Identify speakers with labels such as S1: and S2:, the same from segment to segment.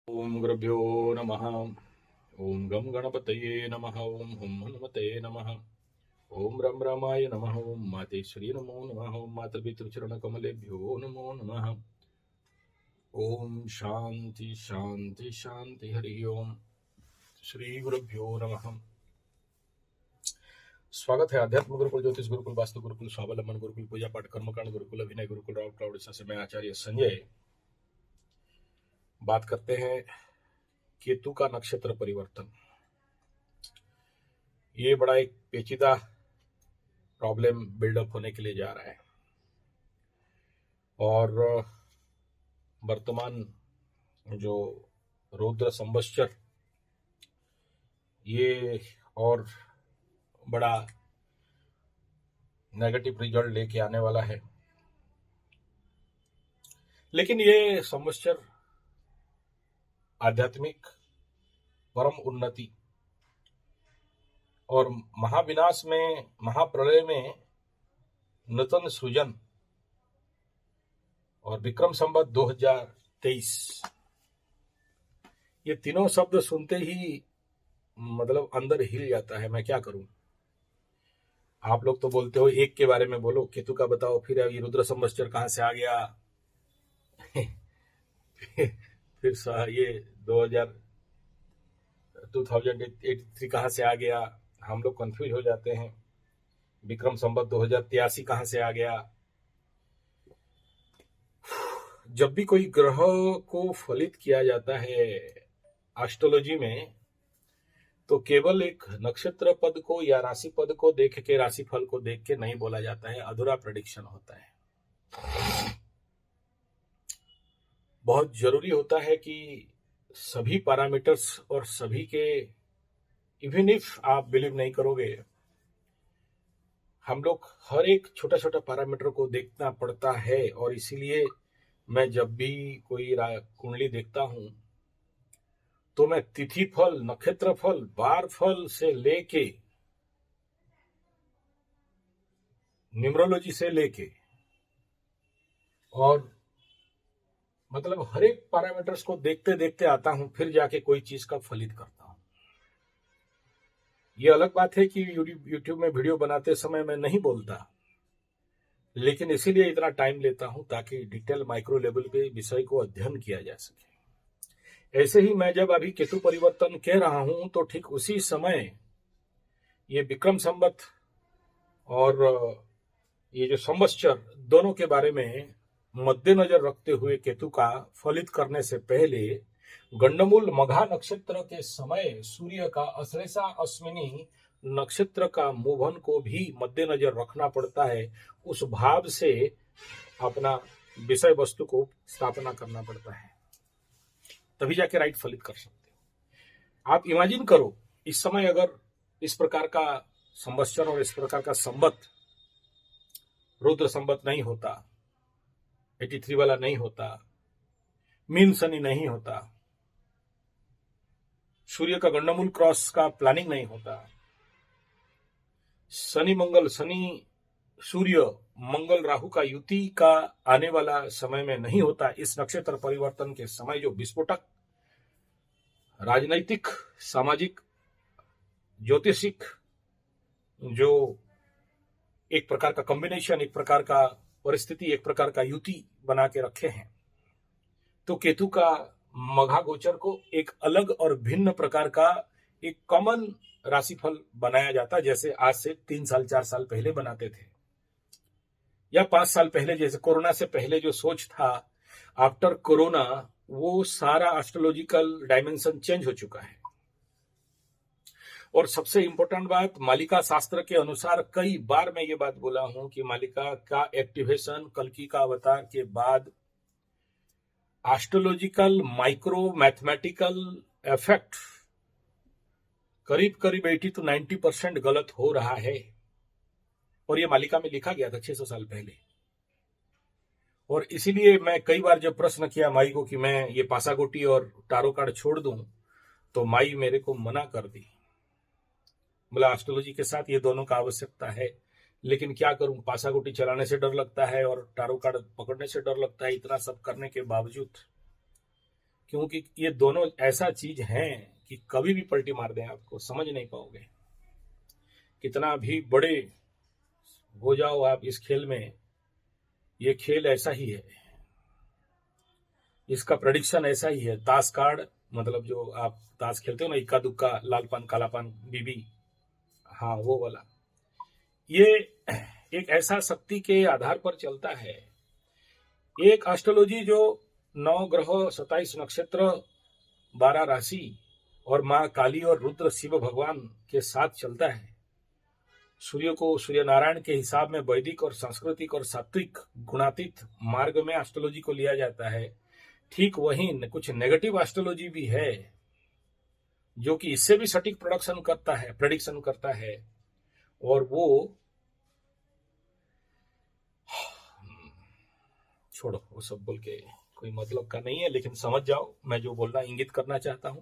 S1: ओम गुरुभ्यो नमः। ओम गम गणपतये नमः। ओम हुम हनुमतये नमः। ओम रम रामाय नमः। ओम मातेश्वरी नमो नमः। ओम मातृपितृचरण कमलेभ्यो नमो नमः। ओम शांति शांति शांति। हरि ओम। श्री गुरुभ्यो नमः। स्वागत है अध्यात्म गुरुकुल, ज्योतिष गुरुकुल, वास्तु गुरुकुल, स्वावलंबन गुरुकुल, पूजा पाठ कर्मकांड गुरुकुल, अभिनय गुरुकुल, राउत उड़ीसा से मैं आचार्य संजय बात करते हैं केतु का नक्षत्र परिवर्तन। ये बड़ा एक पेचीदा प्रॉब्लम बिल्डअप होने के लिए जा रहा है और वर्तमान जो रौद्र संवत्सर ये और बड़ा नेगेटिव रिजल्ट लेके आने वाला है। लेकिन ये संवत्सर आध्यात्मिक परम उन्नति और महाविनाश में, महाप्रलय में नूतन सृजन और विक्रम संवत 2023, ये तीनों शब्द सुनते ही मतलब अंदर हिल जाता है। मैं क्या करूं? आप लोग तो बोलते हो एक के बारे में बोलो, केतु का बताओ, फिर ये रुद्र संवत्सर कहां से आ गया फिर ये 2083 कहां से आ गया, हम लोग कंफ्यूज हो जाते हैं। विक्रम संवत 2083 कहां से आ गया। जब भी कोई ग्रह को फलित किया जाता है एस्ट्रोलॉजी में, तो केवल एक नक्षत्र पद को या राशि पद को देख के, राशिफल को देख के नहीं बोला जाता है, अधूरा प्रेडिक्शन होता है। बहुत जरूरी होता है कि सभी पैरामीटर्स और सभी के, इवन इफ आप बिलीव नहीं करोगे, हम लोग हर एक छोटा छोटा पैरामीटर को देखना पड़ता है। और इसीलिए मैं जब भी कोई कुंडली देखता हूं तो मैं तिथि फल, नक्षत्र फल, वार फल से लेके, न्यूमरोलॉजी से लेके, और मतलब हर एक पैरामीटर्स को देखते देखते आता हूं, फिर जाके कोई चीज का फलित करता हूं। ये अलग बात है कि यूट्यूब में वीडियो बनाते समय मैं नहीं बोलता, लेकिन इसीलिए इतना टाइम लेता हूं ताकि डिटेल माइक्रो लेवल पे विषय को अध्ययन किया जा सके। ऐसे ही मैं जब अभी केतु परिवर्तन कह रहा हूं तो ठीक उसी समय ये विक्रम संवत और ये जो संवत्सर, दोनों के बारे में मद्देनजर रखते हुए केतु का फलित करने से पहले गंडमूल मघा नक्षत्र के समय सूर्य का अश्लेषा अश्विनी नक्षत्र का मोहन को भी मद्देनजर रखना पड़ता है। उस भाव से अपना विषय वस्तु को स्थापना करना पड़ता है, तभी जाके राइट फलित कर सकते हैं। आप इमेजिन करो, इस समय अगर इस प्रकार का संवत्सर और इस प्रकार का संवत, रुद्र संवत नहीं होता, 83 वाला नहीं होता, मीन शनि नहीं होता, सूर्य का गंडमूल क्रॉस का प्लानिंग नहीं होता, शनि मंगल, शनि सूर्य मंगल राहु का युति का आने वाला समय में नहीं होता, इस नक्षत्र परिवर्तन के समय जो विस्फोटक राजनैतिक, सामाजिक, ज्योतिषिक जो एक प्रकार का कॉम्बिनेशन, एक प्रकार का परिस्थिति, एक प्रकार का युति बना के रखे हैं, तो केतु का मघा गोचर को एक अलग और भिन्न प्रकार का एक कॉमन राशिफल बनाया जाता, जैसे आज से 3 साल 4 साल पहले बनाते थे, या 5 साल पहले, जैसे कोरोना से पहले जो सोच था, आफ्टर कोरोना वो सारा एस्ट्रोलॉजिकल डायमेंशन चेंज हो चुका है। और सबसे इंपॉर्टेंट बात, मालिका शास्त्र के अनुसार, कई बार मैं ये बात बोला हूं कि मालिका का एक्टिवेशन कल्कि का अवतार के बाद एस्ट्रोलॉजिकल माइक्रो मैथमेटिकल इफेक्ट करीब करीब 80 to 90% गलत हो रहा है। और ये मालिका में लिखा गया था 600 साल पहले। और इसीलिए मैं कई बार जब प्रश्न किया माई को कि मैं ये पासागोटी और टारो कार्ड छोड़ दूं, तो माई मेरे को मना कर दी। बोला एस्ट्रोलॉजी के साथ ये दोनों का आवश्यकता है, लेकिन क्या करूं, पासागोटी चलाने से डर लगता है और टारो कार्ड पकड़ने से डर लगता है, इतना सब करने के बावजूद। क्योंकि ये दोनों ऐसा चीज हैं कि कभी भी पलटी मार दें आपको समझ नहीं पाओगे। कितना भी बड़े हो जाओ आप इस खेल में, ये खेल ऐसा ही है, इसका प्रेडिक्शन ऐसा ही है। ताश कार्ड मतलब जो आप ताश खेलते हो ना, इक्का दुक्का, लाल पान काला पान बीबी, हाँ वो वाला, ये एक ऐसा शक्ति के आधार पर चलता है। एक एस्ट्रोलॉजी जो 9 ग्रह, 27 नक्षत्र, 12 राशि और माँ काली और रुद्र शिव भगवान के साथ चलता है। सूर्य को सूर्य नारायण के हिसाब में वैदिक और सांस्कृतिक और सात्विक गुणातीत मार्ग में एस्ट्रोलॉजी को लिया जाता है। ठीक वहीं कुछ नेगेटिव एस्ट्रोलॉजी भी है जो कि इससे भी सटीक प्रेडिक्शन करता है और वो छोड़ो, वो सब बोल के कोई मतलब का नहीं है, लेकिन समझ जाओ मैं जो बोलना इंगित करना चाहता हूं।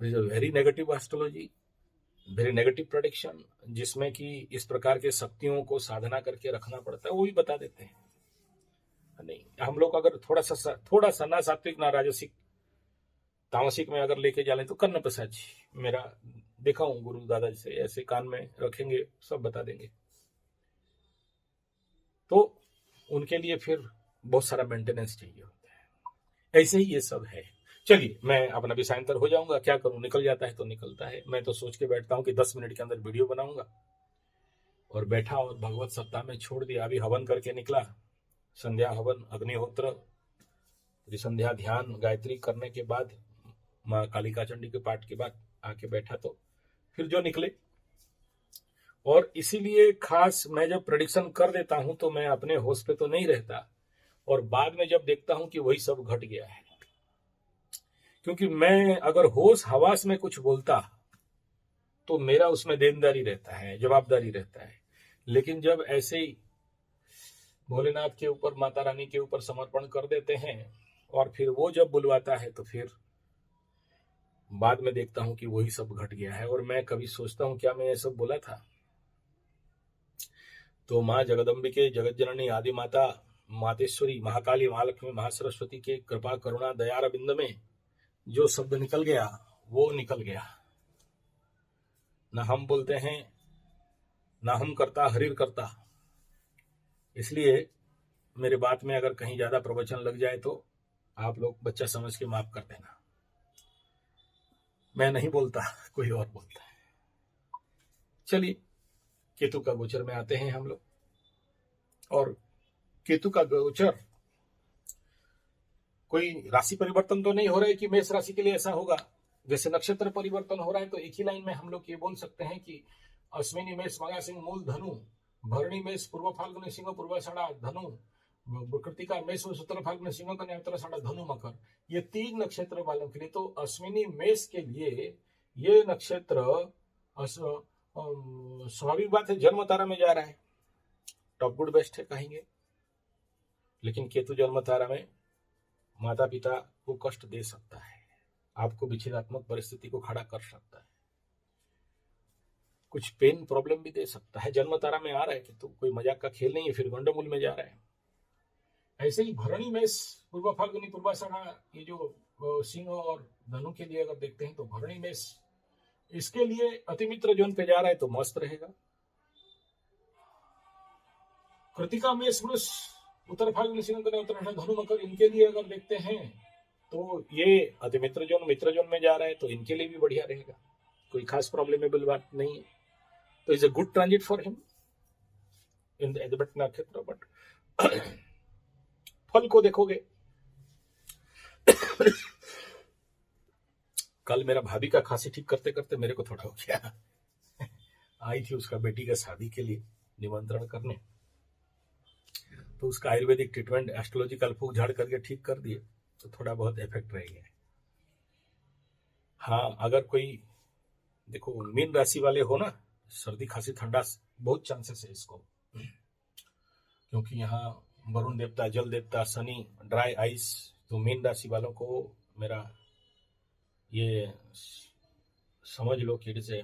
S1: Very negative astrology, very negative prediction, जिसमें कि इस प्रकार के शक्तियों को साधना करके रखना पड़ता है, वो भी बता देते हैं। नहीं, हम लोग अगर थोड़ा सा ना सात्विक ना राजसिक तामसिक में अगर लेके जा लें तो कर्ण प्रसाद जी, मेरा देखा हूं गुरु दादा जी से, ऐसे कान में रखेंगे सब बता देंगे। तो उनके लिए फिर बहुत सारा मेंटेनेंस चाहिए होता है। ऐसे ही ये सब है। चलिए, मैं अपना विषयांतर हो जाऊंगा, क्या करूं, निकल जाता है तो निकलता है। मैं तो सोच के बैठता हूं कि 10 मिनट के अंदर वीडियो बनाऊंगा और बैठा और भगवत सप्ताह में छोड़ दिया। अभी हवन करके निकला, संध्या हवन, अग्निहोत्र, संध्या ध्यान गायत्री करने के बाद, माँ कालिका चंडी के पाठ के बाद आके बैठा तो फिर जो निकले। और इसीलिए खास मैं जब प्रेडिक्शन कर देता हूं तो मैं अपने होश पे तो नहीं रहता, और बाद में जब देखता हूं कि वही सब घट गया है। क्योंकि मैं अगर होश हवास में कुछ बोलता तो मेरा उसमें देनदारी रहता है, जवाबदारी रहता है। लेकिन जब ऐसे ही भोलेनाथ के ऊपर, माता रानी के ऊपर समर्पण कर देते हैं और फिर वो जब बुलवाता है तो फिर बाद में देखता हूं कि वही सब घट गया है। और मैं कभी सोचता हूं क्या मैं ये सब बोला था। तो माँ जगदम्बिके, जगत जननी, आदि माता, मातेश्वरी, महाकाली, महालक्ष्मी, महासरस्वती के कृपा करुणा दयार बिंद में जो शब्द निकल गया वो निकल गया। न हम बोलते हैं, न हम करता, हरिर करता। इसलिए मेरे बात में अगर कहीं ज्यादा प्रवचन लग जाए तो आप लोग बच्चा समझ के माफ कर देना। मैं नहीं बोलता, कोई और बोलता है। चलिए, केतु का गोचर में आते हैं हम लोग। और केतु का गोचर, कोई राशि परिवर्तन तो नहीं हो रहा है कि मेष राशि के लिए ऐसा होगा। जैसे नक्षत्र परिवर्तन हो रहा है तो एक ही लाइन में हम लोग ये बोल सकते हैं कि अश्विनी मेष, मगा सिंह मूल धनु, भरणी मेष, पूर्व फाल्गुनी सिंह, पूर्वाषाढ़ा धनु, कृतिका मेष, उत्तर फाल्गुनी सिंह, कन्या, उत्तराषाढ़ा धनु, मकर, ये 3 नक्षत्र वालों के लिए। तो अश्विनी मेष के लिए ये नक्षत्र स्वाभाविक बात है जन्म तारा में जा रहा है, टॉप गुड बेस्ट है कहेंगे। लेकिन केतु जन्म तारा में माता पिता को कष्ट दे सकता है, आपको विच्छेदात्मक परिस्थिति को खड़ा कर सकता है, कुछ पेन प्रॉब्लम भी दे सकता है। जन्म तारा में आ रहा है कि तो कोई मजाक का खेल नहीं है, फिर गंडमूल में जा रहा है। ऐसे ही भरणी मेष, पूर्व फाल्गुनी, पूर्वाषाढ़ा, ये जो सिंह और धनु के लिए अगर देखते हैं तो भरणी मेष इसके लिए अतिमित्र जोन पे जा रहा है तो मस्त रहेगा। कृतिका मेष, वृष, उत्तर फाल्गुनी सिंह, कन्या, उत्तराषाढ़ा धनु, मकर, इनके लिए अगर देखते हैं तो ये अतिमित्र जोन, मित्र जोन में जा रहा है तो इनके लिए भी बढ़िया रहेगा, कोई खास प्रॉब्लमेबल बात नहीं है। तो is a good transit for him in the नक्षत्र। बट फल को देखोगे कल मेरा भाभी का खांसी ठीक करते करते मेरे को थोड़ा हो गया। आई थी उसका बेटी का शादी के लिए निमंत्रण करने, तो उसका आयुर्वेदिक ट्रीटमेंट एस्ट्रोलॉजिकल फूक झाड़ करके ठीक कर दिए, तो थोड़ा बहुत इफेक्ट रह गया। हाँ, अगर कोई देखो मीन राशि वाले हो ना, सर्दी खांसी ठंडा बहुत चांसेस है इसको, क्योंकि यहाँ वरुण देवता, जल देवता, शनि, ड्राई आइस, तो मीन राशि वालों को मेरा ये समझ लो कि से,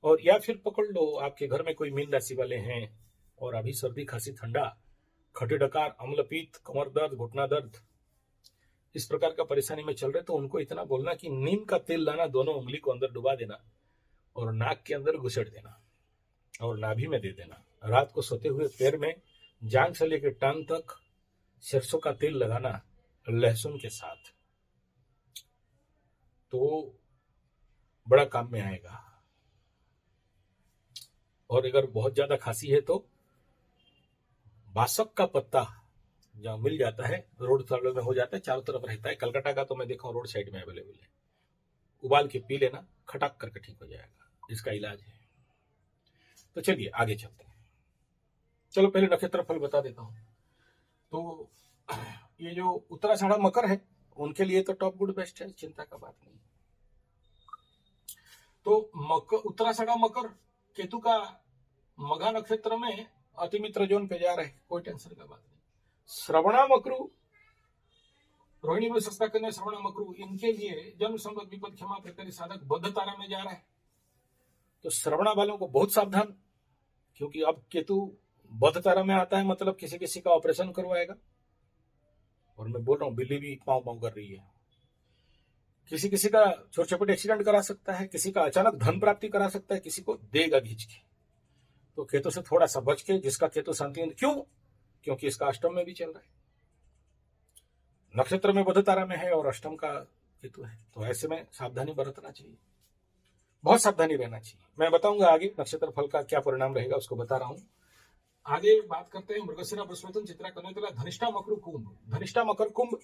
S1: और या फिर पकड़ लो आपके घर में कोई मीन राशि वाले हैं और अभी सर्दी खांसी ठंडा, खटे डकार, अम्लपीत, कमर दर्द, घुटना दर्द, इस प्रकार का परेशानी में चल रहे तो उनको इतना बोलना कि नीम का तेल लाना, दोनों उंगली को अंदर डुबा देना और नाक के अंदर घुसेड़ देना और नाभि में दे देना। रात को सोते हुए पैर में जांघ से लेकर टांग तक सरसों का तेल लगाना लहसुन के साथ, तो बड़ा काम में आएगा। और अगर बहुत ज्यादा खांसी है तो बासक का पत्ता जहाँ मिल जाता है, रोड साइड में हो जाता है, चारों तरफ रहता है, कलकत्ता का तो मैं देखा हूँ रोड साइड में अवेलेबल है, उबाल के पी लेना, खटाक करके ठीक हो जाएगा, इसका इलाज है। तो चलिए आगे चलते हैं। चलो पहले नक्षत्र फल बता देता हूँ। तो ये जो उत्तराषाढ़ा मकर है उनके लिए तो टॉप गुड बेस्ट है, चिंता का बात नहीं। तो उत्तराषाढ़ा मकर केतु का मघा नक्षत्र में अतिमित्र जोन पे जा रहे, कोई टेंशन का बात नहीं। श्रवणा मकरू, रोहिणी में सस्ता करने श्रवणा मकरू, इनके लिए जन्म संबंध विपद क्षमा प्रत्यय साधक बद्ध तारा में जा रहा है। तो श्रवणा वालों को बहुत सावधान, क्योंकि अब केतु बद्ध तारा में आता है, मतलब किसी किसी का ऑपरेशन करवाएगा। और मैं बोल रहा हूं बिल्ली भी पांव पांव कर रही है। किसी किसी का छोटे छोटे एक्सीडेंट करा सकता है, किसी का अचानक धन प्राप्ति करा सकता है, किसी को देगा खींच के। तो केतु से थोड़ा सा बच के, जिसका केतु शांति, क्यों? क्योंकि इसका अष्टम में भी चल रहा है, नक्षत्र में बुध तारा में है और अष्टम का केतु है। तो ऐसे में सावधानी बरतना चाहिए, बहुत सावधानी रहना चाहिए। मैं बताऊंगा आगे नक्षत्र फल का क्या परिणाम रहेगा, उसको बता रहा हूं। आगे बात करते हैं मृगशिरा पुष्पमिथुन चित्रा कन्या तुला धनिष्ठा मकर कुंभ। धनिष्ठा मकर कुंभ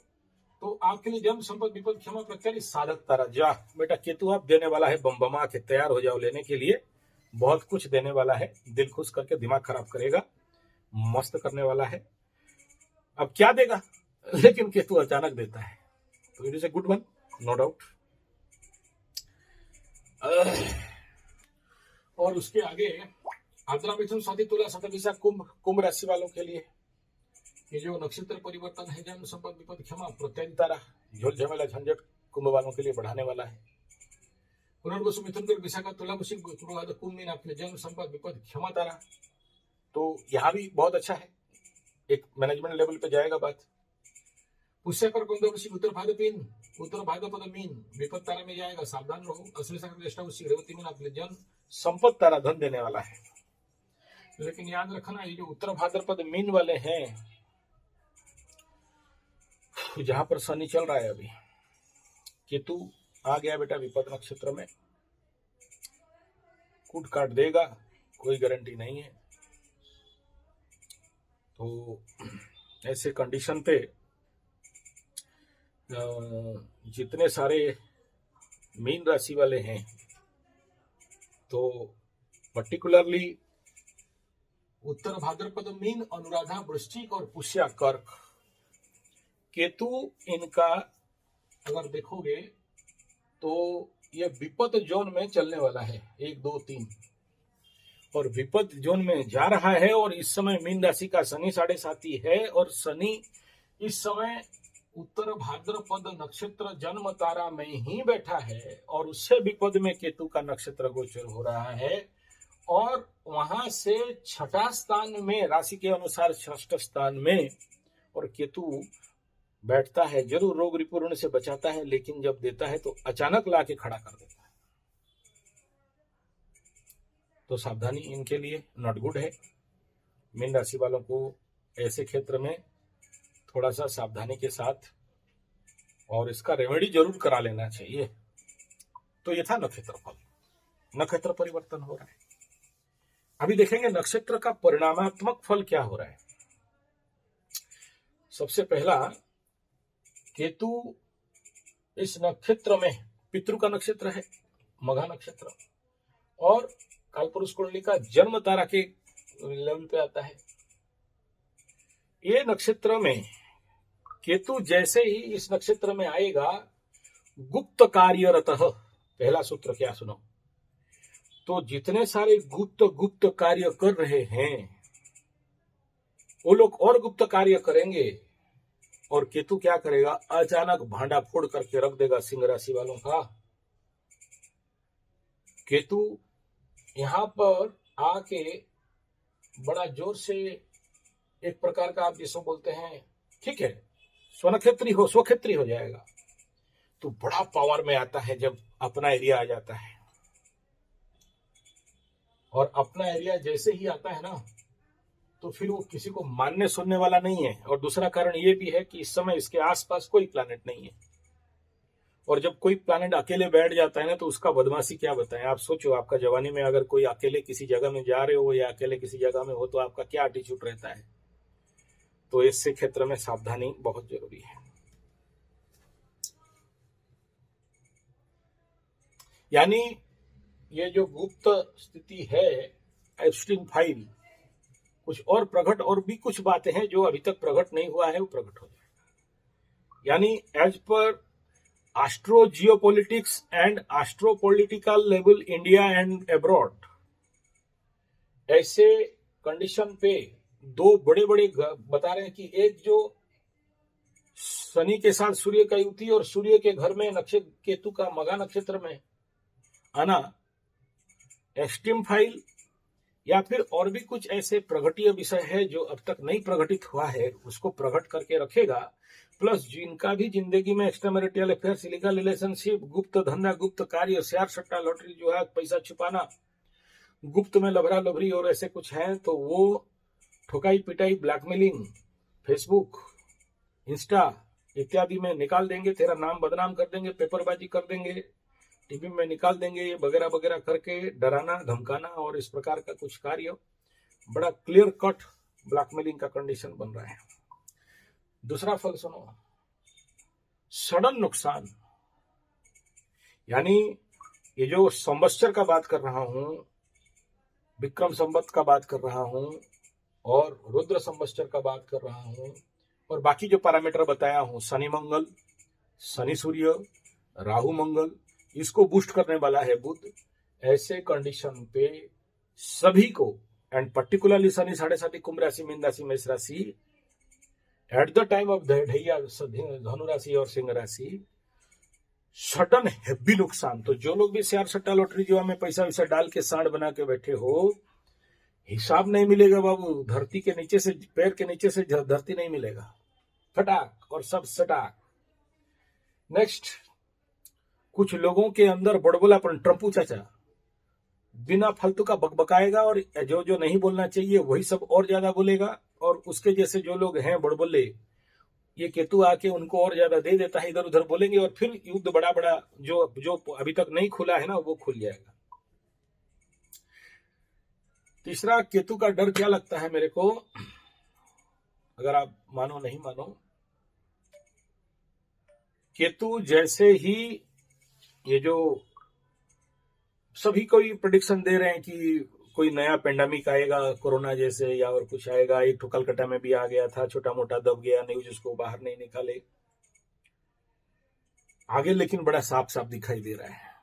S1: तो आपके लिए जन्म संपद विपद क्षमा प्रत्यय साधक तारा। जा बेटा, केतु आप देने वाला है, बम के तैयार हो जाओ लेने के लिए, बहुत कुछ देने वाला है, दिल खुश करके दिमाग खराब करेगा, मस्त करने वाला है। अब क्या देगा, लेकिन केतु अचानक देता है, तो it is a good one, no doubt. और उसके आगे आद्रा मिथुन स्वाति तुला शतभिषा कुंभ, कुंभ राशि वालों के लिए ये जो नक्षत्र परिवर्तन है, जन्म संपद विपद क्षमा प्रत्यय तारा, झोल झमेला झंझट कुंभ वालों के लिए बढ़ाने वाला है। पुनर्वसु मिथुन कर विशाखा तुला वृश्चिक कुंभ में आपके जन्म संपद विपद क्षमा तारा, तो यहाँ भी बहुत अच्छा है, एक मैनेजमेंट लेवल पे जाएगा बात। पुष्य कर कुंभ वृश्चिक उत्तर भाद्रपद मीन विपद तारा में जाएगा, सावधान रहो। असली सागर ज्येष्ठा वृश्चिक रेवती मीन आपके जन्म संपद तारा धन देने वाला है। लेकिन याद रखना, ये जो उत्तर भाद्रपद मीन वाले हैं, जहां पर शनि चल रहा है अभी, केतु आ गया बेटा विपद नक्षत्र में, कूट काट देगा, कोई गारंटी नहीं है। तो ऐसे कंडीशन पे जितने सारे मीन राशि वाले हैं, तो पर्टिकुलरली उत्तर भाद्रपद मीन, अनुराधा वृश्चिक और पुष्या कर्क, केतु इनका अगर देखोगे तो ये विपद जोन में चलने वाला है, 1 2 3, और विपद जोन में जा रहा है। और इस समय मीन राशि का शनि 7.5 है, और शनि इस समय उत्तर भाद्रपद नक्षत्र जन्म तारा में ही बैठा है, और उससे विपद में केतु का नक्षत्र गोचर हो रहा है, और वहां से छठा स्थान में, राशि के अनुसार षष्ठ स्थान में, और केतु बैठता है। जरूर रोग रिपूर्ण से बचाता है, लेकिन जब देता है तो अचानक लाके खड़ा कर देता है। तो सावधानी इनके लिए नॉट गुड है। मीन राशि वालों को ऐसे क्षेत्र में थोड़ा सा सावधानी के साथ और इसका रेमेडी जरूर करा लेना चाहिए। तो ये था नक्षत्र फल, नक्षत्र परिवर्तन हो रहा है। अभी देखेंगे नक्षत्र का परिणामात्मक फल क्या हो रहा है। सबसे पहला, केतु इस नक्षत्र में, पितृ का नक्षत्र है मघा नक्षत्र, और कालपुरुष कुंडली का जन्म तारा के लेवल पे आता है। ये नक्षत्र में केतु जैसे ही इस नक्षत्र में आएगा, गुप्त कार्यरतः, पहला सूत्र क्या सुनो, तो जितने सारे गुप्त कार्य कर रहे हैं वो लोग और गुप्त कार्य करेंगे, और केतु क्या करेगा, अचानक भांडा फोड़ करके रख देगा सिंह राशि वालों का। केतु यहां पर आके बड़ा जोर से एक प्रकार का, आप जिसको बोलते हैं, ठीक है, स्वक्षेत्री हो जाएगा। तो बड़ा पावर में आता है जब अपना एरिया आ जाता है, और अपना एरिया जैसे ही आता है ना, तो फिर वो किसी को मानने सुनने वाला नहीं है। और दूसरा कारण ये भी है कि इस समय इसके आसपास कोई प्लैनेट नहीं है, और जब कोई प्लैनेट अकेले बैठ जाता है ना, तो उसका बदमाशी क्या बताएं। आप सोचो, आपका जवानी में अगर कोई अकेले किसी जगह में जा रहे हो या अकेले किसी जगह में हो, तो आपका क्या एटीट्यूड रहता है। तो इससे क्षेत्र में सावधानी बहुत जरूरी है। यानी ये जो गुप्त स्थिति है, एप्स्टीन फाइल, कुछ और प्रकट, और भी कुछ बातें हैं जो अभी तक प्रकट नहीं हुआ है, वो प्रकट हो जाएगा। यानी as per astro geopolitics and astropolitical level India and abroad, ऐसे कंडीशन पे दो बड़े बड़े बता रहे हैं कि एक जो शनि के साथ सूर्य का युति और सूर्य के घर में नक्षत्र केतु का मघा नक्षत्र में आना, एस्टीम फाइल या फिर और भी कुछ ऐसे प्रगटीय विषय है जो अब तक नहीं प्रकटित हुआ है, उसको प्रकट करके रखेगा। प्लस जिनका भी जिंदगी में extra marital affairs, illegal relationship, गुप्त धंधा, गुप्त कार्य, शेयर सट्टा, लॉटरी जो है, पैसा छुपाना, गुप्त में लभरा लभरी और ऐसे कुछ है, तो वो ठोकाई पिटाई, ब्लैकमेलिंग, फेसबुक, इंस्टा इत्यादि में निकाल देंगे, तेरा नाम बदनाम कर देंगे, पेपरबाजी कर देंगे, टीवी में निकाल देंगे, वगैरह वगैरह करके डराना धमकाना और इस प्रकार का कुछ कार्य बड़ा क्लियर कट ब्लैकमेलिंग का कंडीशन बन रहा है। दूसरा फल सुनो, सडन नुकसान। यानी ये जो संवत्सर का बात कर रहा हूं, विक्रम संवत का बात कर रहा हूं, और रुद्र संवत्सर का बात कर रहा हूं, और बाकी जो पैरामीटर बताया हूं, शनि मंगल, शनि सूर्य, राहु मंगल, इसको बूस्ट करने वाला है बुध। ऐसे कंडीशन पे सभी को, एंड पर्टिकुलरली शनि 7.5 कुंभ राशि, मीन राशि, मेष राशि, एट द टाइम ऑफ ढैया धनु राशि और सिंह राशि, सडन हेवी नुकसान। तो जो लोग भी शेयर सट्टा लॉटरी जुआ में पैसा वैसा डाल के सांड बना के बैठे हो, हिसाब नहीं मिलेगा बाबू। धरती के नीचे से, पैर के नीचे से धरती नहीं मिलेगा, फटाक और सब सटाक। नेक्स्ट, कुछ लोगों के अंदर बड़बोलापन, ट्रम्पू चाचा बिना फालतू का बकबकाएगा, और जो जो नहीं बोलना चाहिए वही सब और ज्यादा बोलेगा, और उसके जैसे जो लोग हैं बड़बोले, ये केतु आके उनको और ज्यादा दे देता है, इधर उधर बोलेंगे, और फिर युद्ध बड़ा बड़ा जो जो अभी तक नहीं खुला है ना, वो खुल जाएगा। तीसरा, केतु का डर क्या लगता है मेरे को, अगर आप मानो नहीं मानो, केतु जैसे ही ये जो सभी कोई प्रेडिक्शन दे रहे हैं कि कोई नया पेंडेमिक आएगा, कोरोना जैसे, या और कुछ आएगा, एक तो कलकत्ता में भी आ गया था, छोटा मोटा दब गया, न्यूज उसको बाहर नहीं निकाले आगे, लेकिन बड़ा साफ साफ दिखाई दे रहा है।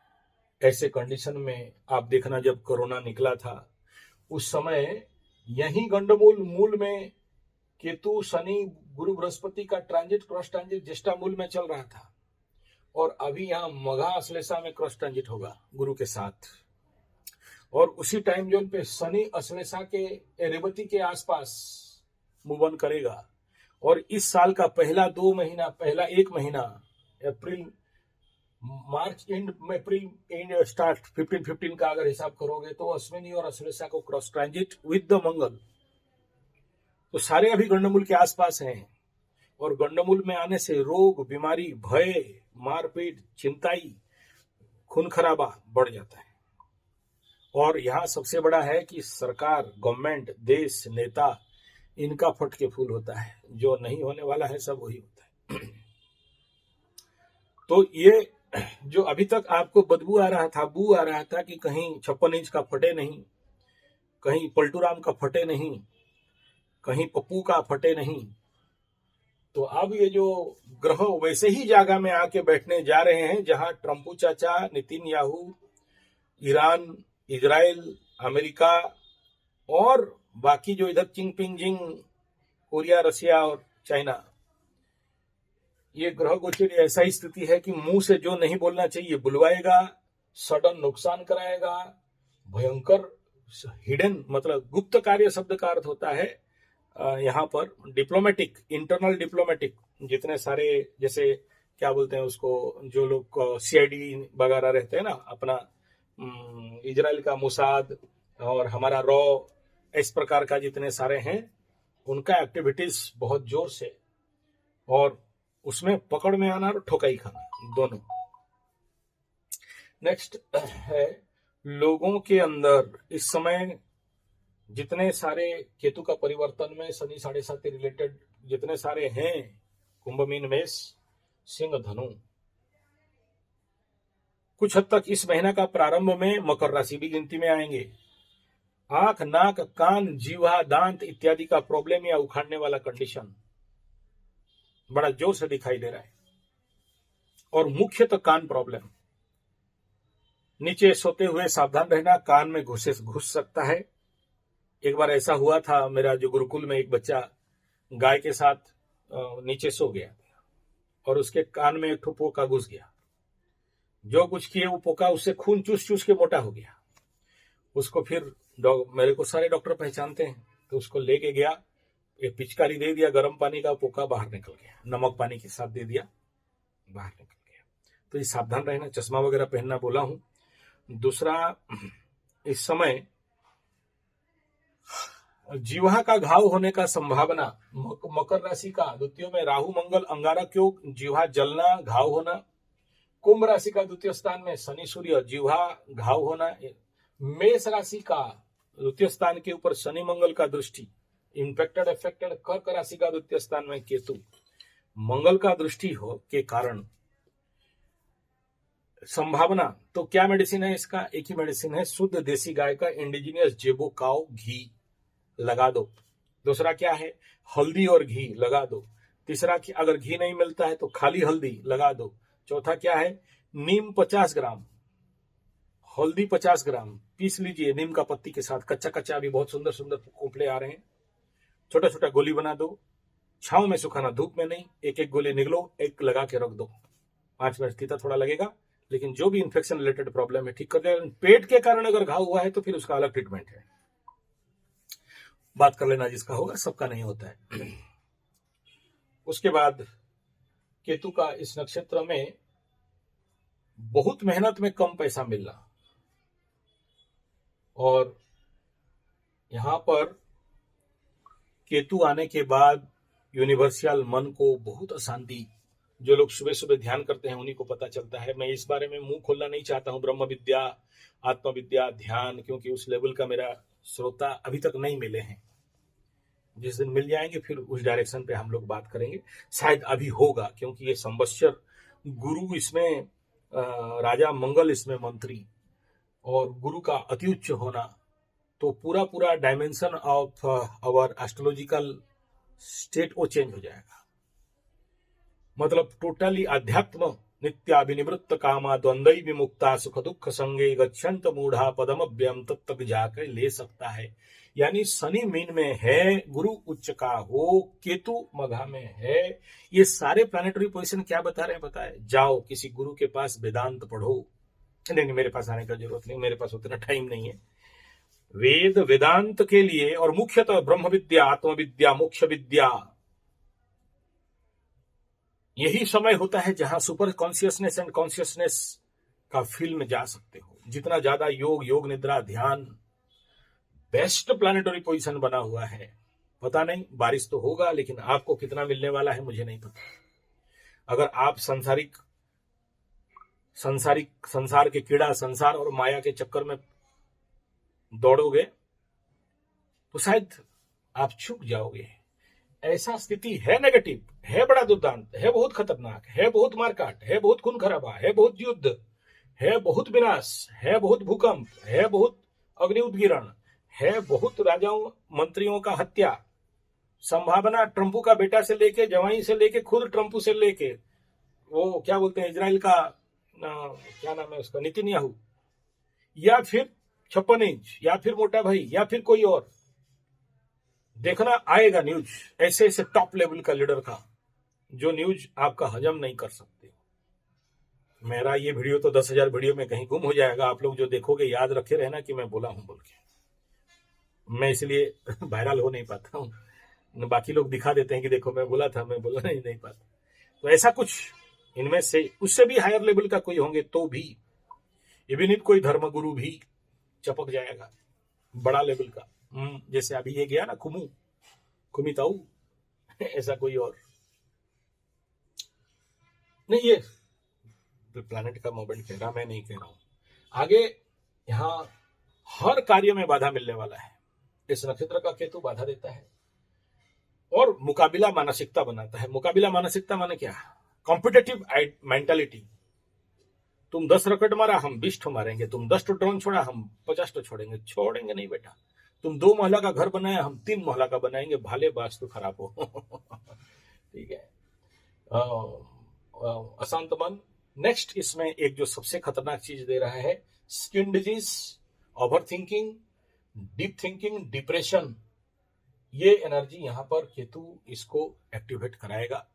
S1: ऐसे कंडीशन में आप देखना, जब कोरोना निकला था उस समय यही गंडमूल मूल में केतु, शनि, गुरु, बृहस्पति का ट्रांजिट, क्रॉस ट्रांजिट ज्येष्ठा मूल में चल रहा था, और अभी यहाँ मघा अश्लेषा में क्रॉस ट्रांजिट होगा गुरु के साथ, और उसी टाइम जोन पे शनि अश्लेषा के रेवती के आसपास मूव ऑन करेगा। और इस साल का पहला 2 महीना, पहला 1 महीना, अप्रैल, मार्च एंड में, अप्रैल एंड स्टार्ट 15 का अगर हिसाब करोगे, तो अश्विनी और अश्लेषा को क्रॉस ट्रांजिट विद द मंगल, तो सारे अभी गंडमूल के आसपास हैं, और गंडमूल में आने से रोग, बीमारी, भय, मारपीट, चिंताई, खून खराबा बढ़ जाता है। और यहाँ सबसे बड़ा है कि सरकार, गवर्नमेंट, देश, नेता, इनका फट के फूल होता है, जो नहीं होने वाला है सब वही होता है। तो ये जो अभी तक आपको बदबू आ रहा था, बू आ रहा था कि कहीं 56 इंच का फटे नहीं, कहीं पलटूराम का फटे नहीं, कहीं पप्पू का फटे नहीं, तो अब ये जो ग्रह वैसे ही जगह में आके बैठने जा रहे हैं जहां ट्रम्पू चाचा, Nitin Yahoo, Iran, Israel, America और बाकी जो इधर चिंग पिंजिंग, कोरिया, रसिया और चाइना, ये ग्रह गोचर ऐसा ही स्थिति है कि मुंह से जो नहीं बोलना चाहिए बुलवाएगा, सडन नुकसान कराएगा, भयंकर हिडन, मतलब गुप्त कार्य शब्द का अर्थ होता है यहाँ पर डिप्लोमेटिक, इंटरनल डिप्लोमेटिक, जितने सारे, जैसे क्या बोलते हैं उसको, जो लोग सीआईडी वगैरह रहते हैं ना, अपना इजराइल का मुसाद और हमारा रॉ, इस प्रकार का जितने सारे हैं, उनका एक्टिविटीज बहुत जोर से, और उसमें पकड़ में आना और ठोकाई खाना दोनों। नेक्स्ट है, लोगों के अंदर इस समय जितने सारे केतु का परिवर्तन में शनि 7.5 रिलेटेड जितने सारे हैं, कुंभ, मीन, मेष, सिंह, धनु, कुछ हद तक इस महीना का प्रारंभ में मकर राशि भी गिनती में आएंगे। आंख, नाक, कान, जीवा, दांत इत्यादि का प्रॉब्लम या उखाड़ने वाला कंडीशन बड़ा जोर से दिखाई दे रहा है, और मुख्यतः कान प्रॉब्लम। नीचे सोते हुए सावधान रहना, कान में घुस सकता है। एक बार ऐसा हुआ था, मेरा जो गुरुकुल में एक बच्चा गाय के साथ नीचे सो गया और उसके कान में एक ठो पोका घुस गया। जो कुछ किए वो पोका उससे खून चूस चूस के मोटा हो गया। उसको फिर मेरे को सारे डॉक्टर पहचानते हैं, तो उसको लेके गया, एक पिचकारी दे दिया, गर्म पानी का, पोका बाहर निकल गया, नमक पानी के साथ दे दिया, बाहर निकल गया। तो ये सावधान रहना, चश्मा वगैरह पहनना बोला हूं। दूसरा, इस समय जीवा का घाव होने का संभावना, मकर राशि का द्वितीय में राहु मंगल अंगारक योग, जीवा जलना, घाव होना। कुंभ राशि का द्वितीय स्थान में शनि सूर्य, जीवा घाव होना। मेष राशि का द्वितीय स्थान के ऊपर शनि मंगल का दृष्टि, इन्फेक्टेड एफेक्टेड। कर्क राशि का द्वितीय स्थान में केतु, मंगल का दृष्टि हो के कारण संभावना। तो क्या मेडिसिन है इसका? एक ही मेडिसिन है, शुद्ध देसी गाय का इंडिजिनियस जेबो काओ घी लगा दो। दूसरा क्या है? हल्दी और घी लगा दो। तीसरा, अगर घी नहीं मिलता है तो खाली हल्दी लगा दो। चौथा क्या है? नीम 50 ग्राम, हल्दी 50 ग्राम पीस लीजिए नीम का पत्ती के साथ, कच्चा कच्चा, अभी बहुत सुंदर सुंदर कोपले आ रहे हैं। छोटा छोटा गोली बना दो, छांव में सुखाना, धूप में नहीं। एक एक गोली निगलो, एक लगा के रख दो, 5 मिनट तीता थोड़ा लगेगा, लेकिन जो भी इन्फेक्शन रिलेटेड प्रॉब्लम है ठीक कर देगा। पेट के कारण अगर घाव हुआ है तो फिर उसका अलग ट्रीटमेंट है, बात कर लेना, जिसका होगा, सबका नहीं होता है। उसके बाद केतु का इस नक्षत्र में बहुत मेहनत में कम पैसा मिलना, और यहां पर केतु आने के बाद यूनिवर्सल मन को बहुत अशांति, जो लोग सुबह सुबह ध्यान करते हैं उन्हीं को पता चलता है। मैं इस बारे में मुंह खोलना नहीं चाहता हूं, ब्रह्म विद्या, आत्मविद्या, ध्यान, क्योंकि उस लेवल का मेरा श्रोता अभी तक नहीं मिले हैं। जिस दिन मिल जाएंगे फिर उस डायरेक्शन पे हम लोग बात करेंगे, शायद अभी होगा, क्योंकि ये संवत्सर गुरु इसमें राजा, मंगल इसमें मंत्री, और गुरु का अति उच्च होना, तो पूरा पूरा dimension of our astrological state वो चेंज हो जाएगा। मतलब टोटली अध्यात्म नित्याभिनिवृत्त कामा द्वंद्वै विमुक्ता सुख दुख संगे गच्छन्त मूढ़ा पदम अव्ययम, तब तक जाकर ले सकता है। यानी शनि मीन में है, गुरु उच्च का हो, केतु मघा में है। ये सारे प्लैनेटरी पोजीशन क्या बता रहे हैं? बताए, जाओ किसी गुरु के पास वेदांत पढ़ो। नहीं, मेरे पास आने का जरूरत नहीं, मेरे पास उतना टाइम नहीं है। वेद वेदांत के लिए, और मुख्यतः ब्रह्म विद्या, आत्मविद्या, मोक्ष विद्या, यही समय होता है जहां सुपर कॉन्शियसनेस एंड कॉन्शियसनेस का फील्ड में जा सकते हो। जितना ज्यादा योग निद्रा, ध्यान, बेस्ट प्लैनेटरी पोजीशन बना हुआ है। पता नहीं, बारिश तो होगा, लेकिन आपको कितना मिलने वाला है मुझे नहीं पता। अगर आप संसार के कीड़ा, संसार और माया के चक्कर में दौड़ोगे तो शायद आप चूक जाओगे। ऐसा स्थिति है, नेगेटिव है, बड़ा दुर्दांत है, बहुत खतरनाक है, बहुत मारकाट है, बहुत खून खराबा है, बहुत युद्ध है, बहुत विनाश है, बहुत भूकंप है, बहुत अग्नि उद्गीरण है, बहुत राजाओं मंत्रियों का हत्या संभावना। ट्रंपू का बेटा से लेके, जवाई से लेके, खुद ट्रंपू से लेके, वो क्या बोलते हैं इजराइल का, क्या नाम है उसका, नेतन्याहू, या फिर 56 इंच, या फिर मोटा भाई, या फिर कोई और। देखना आएगा न्यूज ऐसे ऐसे टॉप लेवल का लीडर का, जो न्यूज आपका हजम नहीं कर सकते। मेरा ये वीडियो तो 10,000 वीडियो में कहीं गुम हो जाएगा। आप लोग जो देखोगे याद रखे रहना कि मैं बोला हूं बोल के। मैं इसलिए वायरल हो नहीं पाता हूं। बाकी लोग दिखा देते हैं कि देखो मैं बोला था, मैं बोला नहीं पाता। तो ऐसा कुछ इनमें से उससे भी हायर लेवल का कोई होंगे तो भी इवन कोई धर्मगुरु भी चपक जाएगा बड़ा लेवल का। जैसे अभी ये गया ना कुमिताऊ ऐसा कोई और नहीं, ये प्लैनेट का मूवमेंट कह रहा, मैं नहीं कह रहा हूं। आगे यहां हर कार्य में बाधा मिलने वाला है। इस नक्षत्र का केतु बाधा देता है और मुकाबिला मानसिकता बनाता है। मुकाबिला मानसिकता माने क्या? Competitive mentality. तुम 10 रॉकेट मारा, हम 20 ठो मारेंगे। तुम 10 ठो ड्रोन छोड़ा, हम 50 ठो छोड़ेंगे नहीं बेटा। तुम 2 महला का घर बनाया, हम 3 महला का बनाएंगे, भले वास्तु खराब हो। ठीक है। अशांत मन। नेक्स्ट इसमें एक जो सबसे खतरनाक चीज दे रहा है, skin disease, over thinking, deep thinking, depression. ये एनर्जी यहां पर केतु इसको एक्टिवेट कराएगा।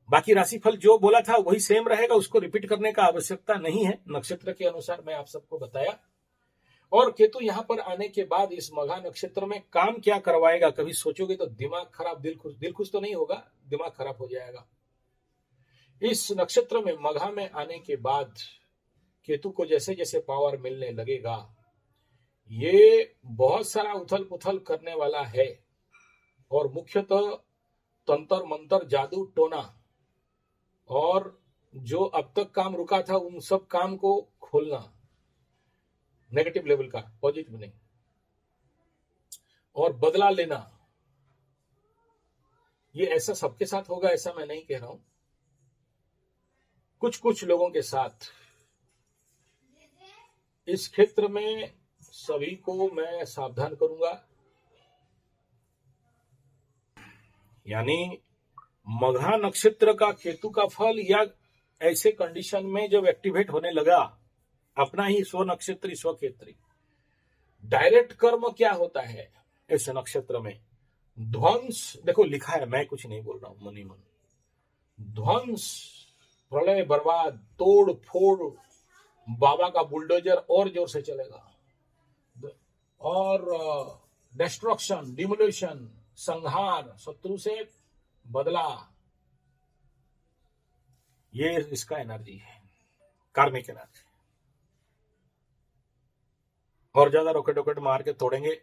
S1: बाकी राशिफल जो बोला था वही सेम रहेगा, उसको रिपीट करने का आवश्यकता नहीं है। नक्षत्र के अनुसार मैं आप सबको बताया। और केतु यहां पर आने के बाद इस मघा नक्षत्र में काम क्या करवाएगा, कभी सोचोगे तो दिमाग खराब, दिल खुश तो नहीं होगा, दिमाग खराब हो जाएगा। इस नक्षत्र में मघा में आने के बाद केतु को जैसे जैसे पावर मिलने लगेगा, ये बहुत सारा उथल पुथल करने वाला है। और मुख्यतः तंत्र मंत्र, जादू टोना और जो अब तक काम रुका था उन सब काम को खोलना, नेगेटिव लेवल का, पॉजिटिव नहीं, और बदला लेना। ये ऐसा सबके साथ होगा ऐसा मैं नहीं कह रहा हूं, कुछ कुछ लोगों के साथ। इस क्षेत्र में सभी को मैं सावधान करूंगा। यानी मघा नक्षत्र का केतु का फल या ऐसे कंडीशन में जब एक्टिवेट होने लगा, अपना ही स्व नक्षत्री स्वक्षेत्री, डायरेक्ट कर्म क्या होता है इस नक्षत्र में? ध्वंस। देखो लिखा है, मैं कुछ नहीं बोल रहा हूं, मनी मन। ध्वंस, प्रलय, बर्बाद, तोड़ फोड़। बाबा का बुलडोजर और जोर से चलेगा। और डिस्ट्रक्शन, डिमोलिशन, संहार, शत्रु से बदला। ये इसका एनर्जी है, कार्मिक एनर्जी। और ज्यादा रॉकेट वॉकेट मार के तोड़ेंगे।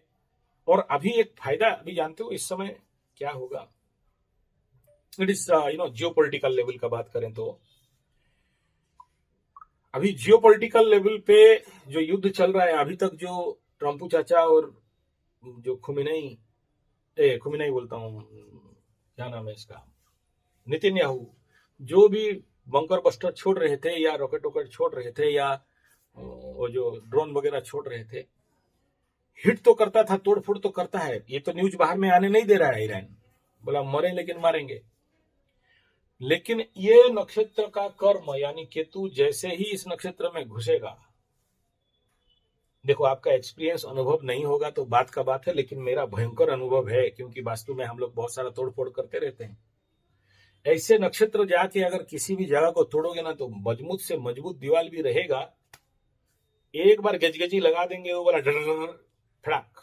S1: और अभी एक फायदा, अभी जानते हो इस समय क्या होगा? इट इज जियोपॉलिटिकल लेवल का बात करें तो अभी जियोपॉलिटिकल लेवल पे जो युद्ध चल रहा है अभी तक, जो ट्रम्पू चाचा और जो खुमिनई बोलता हूं, क्या नाम है इसका, नेतन्याहू, जो भी बंकर बस्टर छोड़ रहे थे या रॉकेट वॉकेट छोड़ रहे थे या वो जो ड्रोन वगैरह छोड़ रहे थे, हिट तो करता था, तोड़फोड़ तो करता है। ये तो न्यूज बाहर में आने नहीं दे रहा है ईरान, बोला मरे लेकिन मारेंगे। लेकिन ये नक्षत्र का कर्म यानी केतु जैसे ही इस नक्षत्र में घुसेगा, देखो आपका एक्सपीरियंस अनुभव नहीं होगा तो बात का बात है, लेकिन मेरा भयंकर अनुभव है, क्योंकि वास्तु में हम लोग बहुत सारा तोड़फोड़ करते रहते हैं। ऐसे नक्षत्र जाके अगर किसी भी जगह को तोड़ोगे ना, तो मजबूत से मजबूत दीवार भी रहेगा, एक बार गजगजी लगा देंगे वो वाला डर फड़ाक।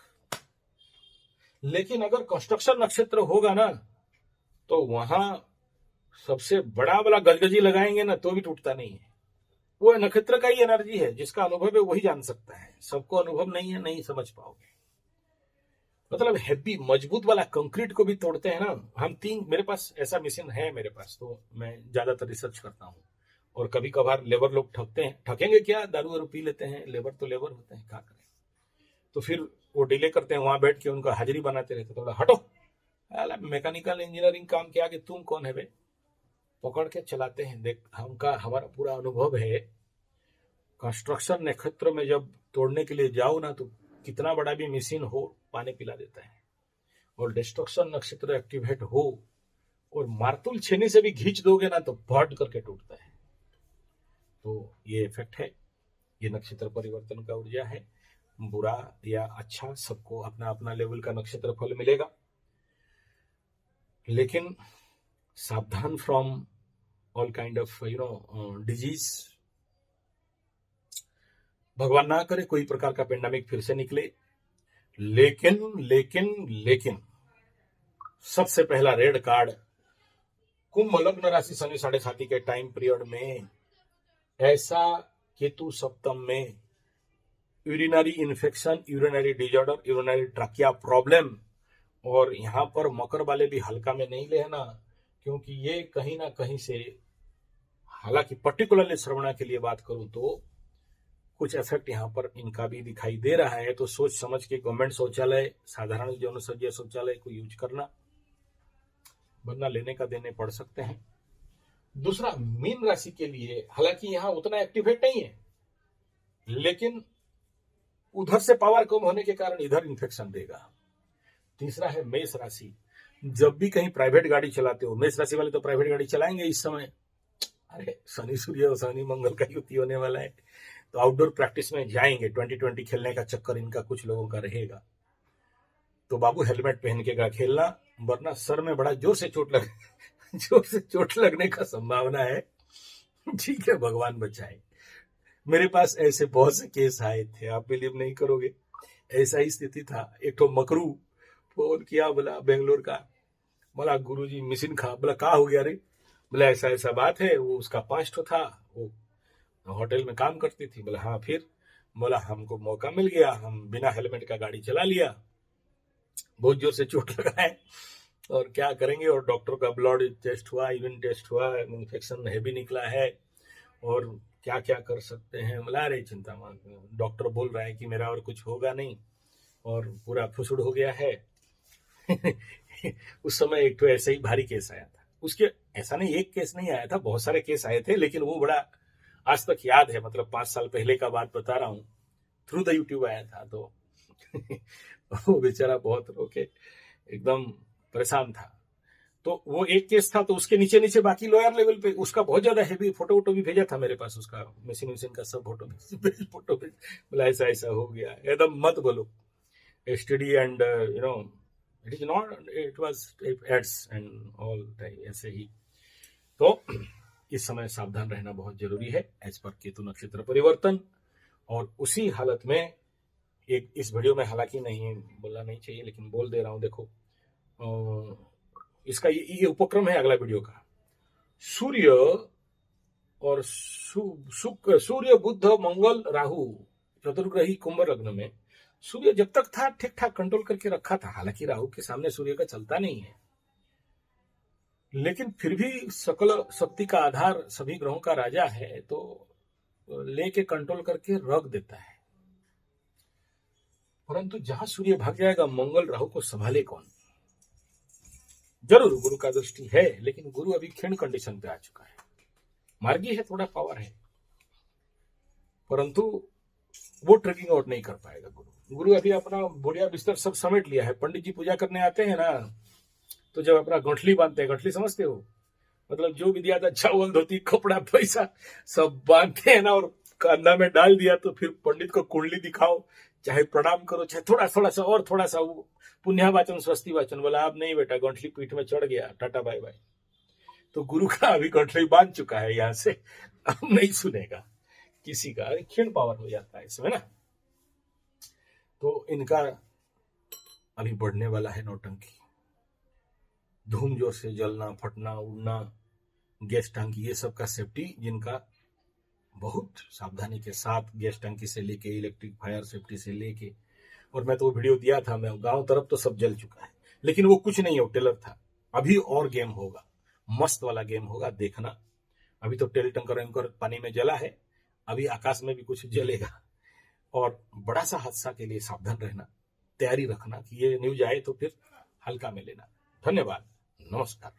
S1: लेकिन अगर कंस्ट्रक्शन नक्षत्र होगा ना, तो वहां सबसे बड़ा वाला गजगजी लगाएंगे ना तो भी टूटता नहीं है। वो नक्षत्र का ही एनर्जी है, जिसका अनुभव है वही जान सकता है, सबको अनुभव नहीं है, नहीं समझ पाओगे। मतलब हैवी मजबूत वाला कंक्रीट को भी तोड़ते हैं ना हम। मेरे पास ऐसा मशीन है मेरे पास, तो मैं ज्यादातर रिसर्च करता हूँ। और कभी कभार लेबर लोग ठगते हैं, ठगेंगे क्या, दारू वारू पी लेते हैं, लेबर तो लेबर होते हैं, क्या करें। तो फिर वो डिले करते हैं, वहां बैठ के उनका हाजिरी बनाते रहते, थोड़ा हटो, मैकेनिकल इंजीनियरिंग काम के आगे तुम कौन है बे, पकड़ के चलाते हैं। देख हमारा पूरा अनुभव है। कंस्ट्रक्शन नक्षत्र में जब तोड़ने के लिए जाओ ना, तो कितना बड़ा भी मशीन हो पानी पिला देता है। और डिस्ट्रक्शन नक्षत्र एक्टिवेट हो और मार्तुल छेनी से भी खींच दोगे ना, तो फट करके टूटता है। तो ये इफेक्ट है, ये नक्षत्र परिवर्तन का ऊर्जा है। बुरा या अच्छा सबको अपना अपना लेवल का नक्षत्र फल मिलेगा, लेकिन सावधान from all kind of disease. भगवान ना करे कोई प्रकार का पेंडेमिक फिर से निकले। लेकिन लेकिन लेकिन सबसे पहला रेड कार्ड कुंभ लग्न राशि शनि साढ़े साथी के टाइम पीरियड में ऐसा केतु सप्तम में urinary infection, urinary disorder, urinary trachea problem, और यहां पर मकर वाले भी हल्का में नहीं लेना, क्योंकि ये कहीं ना कहीं से, हालांकि पर्टिकुलरली श्रवणा के लिए बात करूं तो कुछ इफेक्ट यहां पर इनका भी दिखाई दे रहा है। तो सोच समझ के गवर्नमेंट शौचालय, साधारण जनसज्जा शौचालय को यूज करना, वरना लेने का देने पड़ सकते हैं। दूसरा, मीन राशि के लिए हालांकि यहां उतना एक्टिवेट नहीं है, लेकिन उधर से पावर कम होने के कारण इधर इन्फेक्शन देगा। तीसरा है मेष राशि। जब भी कहीं प्राइवेट गाड़ी चलाते हो, मेष राशि वाले तो प्राइवेट गाड़ी चलाएंगे इस समय, अरे शनि सूर्य और शनि मंगल का युति होने वाला है, तो आउटडोर प्रैक्टिस में जाएंगे। 2020 खेलने का चक्कर इनका कुछ लोगों का रहेगा, तो बाबू हेलमेट पहन के खेलना, वरना सर में बड़ा जोर से चोट लगने का संभावना है। ठीक है, भगवान बचाए। मेरे पास ऐसे बहुत से केस आए थे, आप बिलीव नहीं करोगे। ऐसा ही स्थिति था। एक तो मकरू फोन किया, बोला बेंगलोर का, बोला गुरुजी मिसिन खा, बोला कहा हो गया रे, बोला ऐसा ऐसा बात है, वो उसका 5 ठो था, वो होटल में काम करती थी। बोला हाँ, फिर बोला हमको मौका मिल गया, हम बिना हेलमेट का गाड़ी चला लिया, बहुत जोर से चोट लगा है, और क्या करेंगे। और डॉक्टर का ब्लड टेस्ट हुआ, यूरिन टेस्ट हुआ, इन्फेक्शन हैवी निकला है, और क्या क्या कर सकते हैं। बोला अरे चिंता मत, डॉक्टर बोल रहा है कि मेरा और कुछ होगा नहीं, और पूरा फुसुड़ हो गया है। उस समय एक तो ऐसे ही भारी केस आया था उसके, ऐसा नहीं एक केस नहीं आया था, बहुत सारे केस आए थे, लेकिन वो बड़ा आज तक याद है, मतलब 5 साल पहले का बात बता रहा हूँ, थ्रू द यूट्यूब आया था। तो वो बेचारा बहुत रोके, एकदम परेशान था। तो वो एक केस था, तो उसके नीचे नीचे बाकी लोअर लेवल पे उसका बहुत ज्यादा हैवी फोटो वोटो भी भेजा था मेरे पास, उसका मशीन का सब फोटो भेज, बोला ऐसा ऐसा हो गया। एकदम मत बोलो, STD and it is not, it was AIDS and all, ऐसे ही। तो इस समय सावधान रहना बहुत जरूरी है एज पर केतु नक्षत्र परिवर्तन। और उसी हालत में एक इस वीडियो में, हालांकि नहीं बोलना नहीं चाहिए लेकिन बोल दे रहा हूं, देखो इसका ये उपक्रम है अगला वीडियो का। सूर्य और सूर्य बुध मंगल राहु चतुर्ग्रही कुंभ लग्न में, सूर्य जब तक था ठीक ठाक कंट्रोल करके रखा था, हालांकि राहु के सामने सूर्य का चलता नहीं है, लेकिन फिर भी सकल शक्ति का आधार, सभी ग्रहों का राजा है, तो लेके कंट्रोल करके रख देता है। परंतु जहां सूर्य भाग जाएगा, मंगल राहु को संभाले कौन। जरूर गुरु का दृष्टि है, लेकिन गुरु अभी क्षीण कंडीशन पे आ चुका है, मार्गी है, थोड़ा पावर है, परंतु वो ट्रेकिंग आउट नहीं कर पाएगा। गुरु अभी अपना बोरिया बिस्तर सब समेट लिया है। पंडित जी पूजा करने आते हैं ना, तो जब अपना गठली बांधते हैं, गठली समझते हो, मतलब जो भी दिया था, चावल धोती कपड़ा पैसा सब बांधते हैं ना, और कंधा में डाल दिया, तो फिर पंडित को कुंडली दिखाओ, चाहे प्रणाम करो, चाहे थोड़ा सा और थोड़ा सा पुण्य वाचन स्वस्ति वाचन, बोला अब नहीं बेटा, गठली पीठ में चढ़ गया, टाटा बाय बाय। तो गुरु का अभी गठली बांध चुका है, यहां से अब नहीं सुनेगा किसी का, क्षीण पावर हो जाता है इसमें ना। तो इनका अभी बढ़ने वाला है नौटंकी, धूम जोर से जलना, फटना, उड़ना, गैस टंकी, ये सब का सेफ्टी जिनका बहुत सावधानी के साथ, गैस टंकी से लेके इलेक्ट्रिक फायर सेफ्टी से लेके, और मैं तो वो वीडियो दिया था, मैं गांव तरफ तो सब जल चुका है, लेकिन वो कुछ नहीं है, वो टेलर था। अभी और गेम होगा, मस्त वाला गेम होगा, देखना। अभी तो टेल टंकर पानी में जला है, अभी आकाश में भी कुछ जलेगा। और बड़ा सा हादसा के लिए सावधान रहना, तैयारी रखना कि ये न्यूज आए तो फिर हल्का में लेना। धन्यवाद, नमस्कार।